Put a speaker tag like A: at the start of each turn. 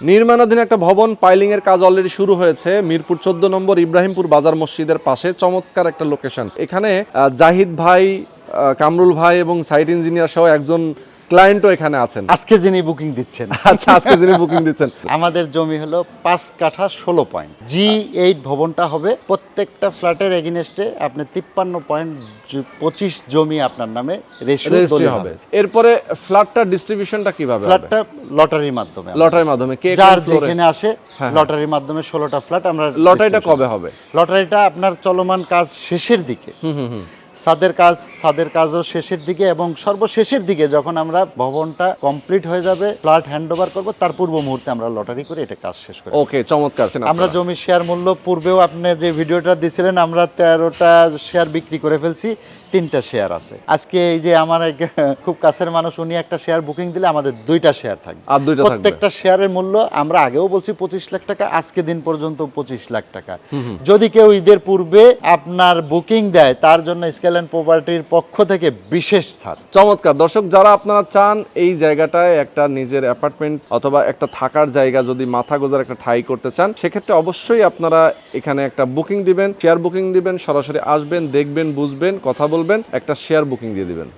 A: নির্মাণাধীন একটা ভবন পাইলিং এর কাজ অলরেডি শুরু হয়েছে মিরপুর 14 নম্বর ইব্রাহিমপুর বাজার মসজিদের পাশে। চমৎকার একটা লোকেশন। এখানে জাহিদ ভাই, কামরুল ভাই এবং সাইট ইঞ্জিনিয়ার সহ একজন ক্লায়েন্টও এখানে আছেন।
B: আজকে যিনি বুকিং দিচ্ছেন
A: আচ্ছা, আজকে যিনি বুকিং দিচ্ছেন।
B: আমাদের জমি হলো 5 কাঠা 16 পয়েন্ট। G8 ভবনটা হবে প্রত্যেকটা ফ্ল্যাটের এগেইনস্টে আপনি 53.25 জমি আপনার নামে
A: রেজিস্ট্রি হবে। এরপরে ফ্ল্যাটটা ডিস্ট্রিবিউশনটা কিভাবে হবে?
B: ফ্ল্যাটটা লটারির মাধ্যমে,
A: লটারির মাধ্যমে কে
B: যার যেখানে আসে লটারির মাধ্যমে 16টা ফ্ল্যাট আমরা।
A: লটারিটা কবে হবে?
B: লটারিটা আপনার চলমান কাজ শেষের দিকে, ছাদের কাজও শেষের দিকে এবং সর্বশেষের দিকে যখন আমরা ভবনটা কমপ্লিট হয়ে যাবে, ফ্ল্যাট হ্যান্ডওভার করব, তার পূর্ব মুহূর্তে আমরা লটারি করে এটা কাজ শেষ করি।
A: ওকে, চমৎকার।
B: আমরা জমি শেয়ার মূল্য পূর্বেও আপনি যে ভিডিওটা দিছিলেন, আমরা 13টা শেয়ার বিক্রি করে ফেলছি, 3টা শেয়ার আছে। আজকে এই যে আমার এক খুব কাছের মানুষ, উনি একটা শেয়ার বুকিং দিলে আমাদের 2টা শেয়ার থাকবে।
A: আর 2টা থাকবে।
B: প্রত্যেকটা শেয়ারের মূল্য আমরা আগেও বলছি 25 লাখ টাকা, আজকে দিন পর্যন্ত 25 লাখ টাকা। যদি কেউ ঈদের পূর্বে আপনার বুকিং দেয়, তার জন্য স্কেল এন্ড প্রপার্টির পক্ষ থেকে বিশেষ ছাড়।
A: চমৎকার। দর্শক, যারা আপনারা চান এই জায়গাটায় একটা নিজের অ্যাপার্টমেন্ট অথবা একটা থাকার জায়গা, যদি মাথা গোজার একটা ঠাঁই করতে চান, সেক্ষেত্রে অবশ্যই আপনারা এখানে একটা বুকিং দিবেন, শেয়ার বুকিং দিবেন, সরাসরি আসবেন, দেখবেন, বুঝবেন, কথা বলবেন, একটা শেয়ার বুকিং দিয়ে দিবেন।